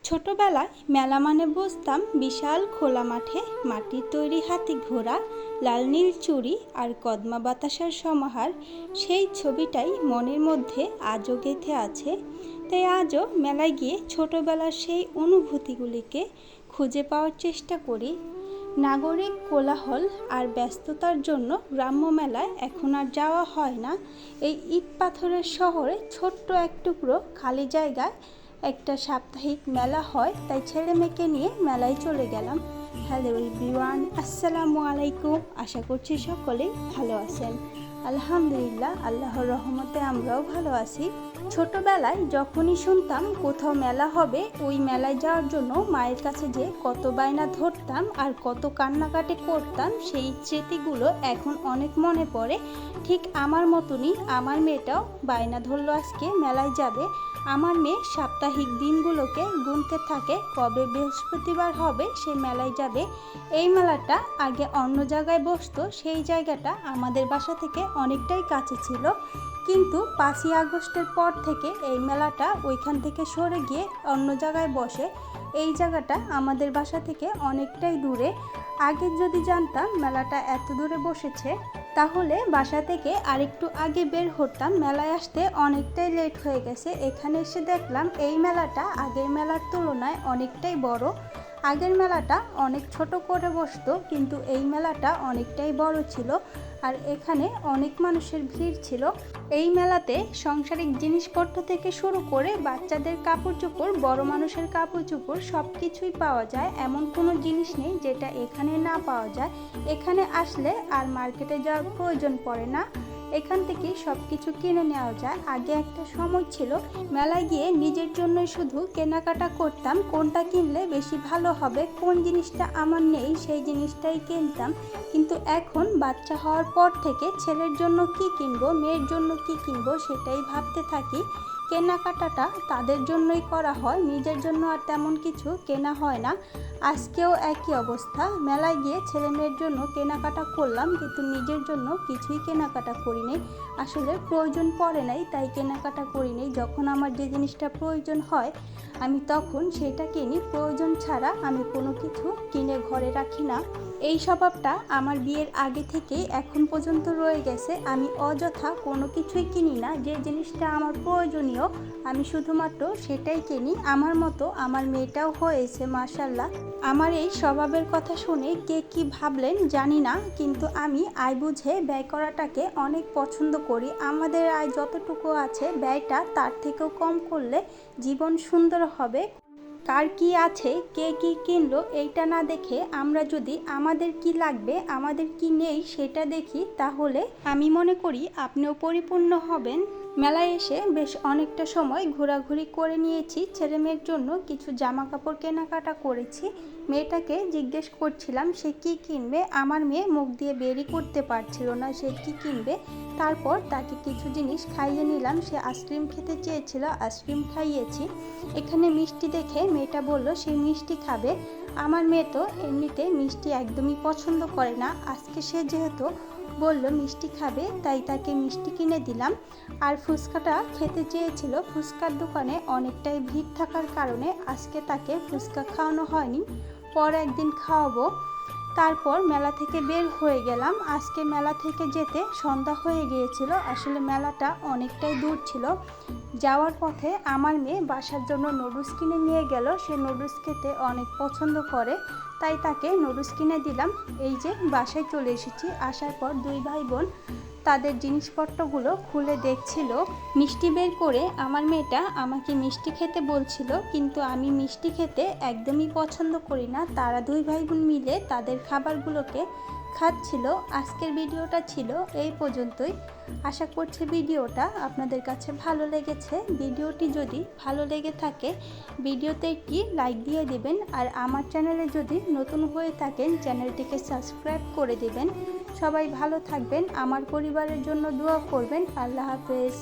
ছোটবেলায় মেলা মানে বুঝতাম বিশাল খোলা মাঠে মাটির তৈরি হাতি ঘোড়া, লাল নীল চুড়ি আর কদমা বাতাসার সমাহার। সেই ছবিটাই মনের মধ্যে আজও গেঁথে আছে। তাই আজও মেলায় গিয়ে ছোটবেলার সেই অনুভূতিগুলিকে খুঁজে পাওয়ার চেষ্টা করি। নাগরিক কোলাহল আর ব্যস্ততার জন্য গ্রাম্য মেলায় এখন আর যাওয়া হয় না। এই ইট পাথরের শহরে ছোট্ট এক টুকরো খালি জায়গায় একটা সাপ্তাহিক মেলা হয়, তাই ছেলে মেয়েকে নিয়ে মেলায় চলে গেলাম। হ্যালো এভরিওয়ান, আসসালামু আলাইকুম। আশা করছি সকলেই ভালো আছেন। আলহামদুলিল্লাহ, আল্লাহর রহমতে আমরাও ভালো আছি। ছোটবেলায় যখনই শুনতাম কোথাও মেলা হবে, ওই মেলায় যাওয়ার জন্য মায়ের কাছে যে কত বায়না ধরতাম আর কত কান্নাকাটি করতাম, সেই স্মৃতিগুলো এখন অনেক মনে পড়ে। ঠিক আমার মতনই আমার মেয়েটাও বায়না ধরলো আজকে মেলায় যাবে। আমার মেয়ে সাপ্তাহিক দিনগুলোকে গুনতে থাকে, কবে বৃহস্পতিবার হবে সে মেলায় যাবে। এই মেলাটা আগে অন্য জায়গায় বসতো, সেই জায়গাটা আমাদের বাসা থেকে অনেকটাই কাছে ছিল, কিন্তু 5ই আগস্টের পর থেকে এই মেলাটা ওইখান থেকে সরে গিয়ে অন্য জায়গায় বসে। এই জায়গাটা আমাদের বাসা থেকে অনেকটাই দূরে। আগে যদি জানতাম মেলাটা এত দূরে বসেছে, তাহলে বাসা থেকে আরেকটু আগে বের হতাম। মেলায় আসতে অনেকটাই লেট হয়ে গেছে। এখানে এসে দেখলাম এই মেলাটা আগের মেলার তুলনায় অনেকটাই বড়। আগের মেলাটা অনেক ছোট করে বসতো, কিন্তু এই মেলাটা অনেকটাই বড় ছিল আর এখানে অনেক মানুষের ভিড় ছিল। এই মেলাতে সাংসারিক জিনিসপত্র থেকে শুরু করে বাচ্চাদের কাপড় চোপড়, বড় মানুষের কাপড় চোপড় সব কিছুই পাওয়া যায়। এমন কোনো জিনিস নেই যেটা এখানে না পাওয়া যায়। এখানে আসলে আর মার্কেটে যাওয়ার প্রয়োজন পড়ে না, এখান থেকেই সব কিছু কিনে নেওয়া যায়। আগে একটা সময় ছিল মেলায় গিয়ে নিজের জন্যই শুধু কেনাকাটা করতাম, কোনটা কিনলে বেশি ভালো হবে, কোন জিনিসটা আমার নেই সেই জিনিসটাই কিনতাম। কিন্তু এখন বাচ্চা হওয়ার পর থেকে ছেলের জন্য কি কিনবো, মেয়ের জন্য কি কিনবো সেটাই ভাবতে থাকি। কেনাকাটাটা তাদের জন্যই করা হয়, নিজের জন্য আর তেমন কিছু কেনা হয় না। আজকেও একই অবস্থা, মেলায় গিয়ে ছেলে মেয়ের জন্য কেনাকাটা করলাম, কিন্তু নিজের জন্য কিছুই কেনাকাটা করিনি। আসলে প্রয়োজন পড়ে নাই তাই কেনাকাটা করিনি। যখন আমার যে জিনিসটা প্রয়োজন হয় আমি তখন সেটা কিনি, প্রয়োজন ছাড়া আমি কোনো কিছু কিনে ঘরে রাখি না। এই স্বভাবটা আমার বিয়ের আগে থেকেই এখন পর্যন্ত রয়ে গেছে। আমি অযথা কোনো কিছুই কিনি না, যে জিনিসটা আমার প্রয়োজনীয় আমি শুধুমাত্র সেটাই কিনি। আমার মতো আমার মেয়েটাও হয়েছে মাশাআল্লাহ। আমার এই স্বভাবের কথা শুনে কে কি ভাবলেন জানি না, কিন্তু আমি আয় বুঝে ব্যয় করাটাকে অনেক পছন্দ করি। আমাদের আয় যতটুকু আছে ব্যয়টা তার থেকেও কম করলে জীবন সুন্দর হবে। কার কি আছে, কে কি কিনলো এইটা না দেখে আমরা যদি আমাদের কি লাগবে, আমাদের কি নেই সেটা দেখি, তাহলে আমি মনে করি আপনিও পরিপূর্ণ হবেন। মেলায় এসে বেশ অনেকটা সময় ঘোরাঘুরি করে নিয়েছি। ছেলে মেয়ের জন্য কিছু জামা কাপড় কেনাকাটা করেছি। মেয়েটাকে জিজ্ঞেস করছিলাম সে কি কিনবে। আমার মেয়ে মুখ দিয়ে বেরই করতে পারছিল না সে কি কিনবে। তারপর তাকে কিছু জিনিস খাইয়ে নিলাম। সে আইসক্রিম খেতে চেয়েছিল, আইসক্রিম খাইয়েছি। এখানে মিষ্টি দেখে মেয়েটা বলল সে মিষ্টি খাবে। আমার মেয়ে তো এমনিতে মিষ্টি একদমই পছন্দ করে না, আজকে সে যেহেতু বলল মিষ্টি খাবে তাই তাকে মিষ্টি কিনে দিলাম। আর ফুচকাটা খেতে চেয়েছিল, ফুচকার দোকানে অনেকটাই ভিড় থাকার কারণে আজকে তাকে ফুচকা খাওয়ানো হয়নি, পর একদিন খাওয়াবো। তারপর মেলা থেকে বের হয়ে গেলাম। আজকে মেলা থেকে যেতে সন্ধ্যা হয়ে গিয়েছিল, আসলে মেলাটা অনেকটাই দূর ছিল। যাওয়ার পথে আমার মেয়ে বাসার জন্য নুডলস কিনে নিয়ে গেল। সে নুডলস খেতে অনেক পছন্দ করে, তাই তাকে নুডলস কিনে দিলাম। এই যে বাসায় চলে এসেছি। আসার পর দুই ভাই বোন তাদের জিনিসপত্রগুলো খুলে দেখছিল। মিষ্টি বের করে আমার মেয়েটা আমাকে মিষ্টি খেতে বলছিল, কিন্তু আমি মিষ্টি খেতে একদমই পছন্দ করি না। তারা দুই ভাই বোন মিলে তাদের খাবারগুলোকে খাচ্ছিল। আজকের ভিডিওটা ছিল এই পর্যন্তই। আশা করছি ভিডিওটা আপনাদের কাছে ভালো লেগেছে। ভিডিওটি যদি ভালো লেগে থাকে ভিডিওতে একটি লাইক দিয়ে দিবেন, আর আমার চ্যানেলে যদি নতুন হয়ে থাকেন চ্যানেলটিকে সাবস্ক্রাইব করে দিবেন। সবাই ভালো থাকবেন, আমার পরিবারের জন্য দোয়া করবেন। আল্লাহ হাফেজ।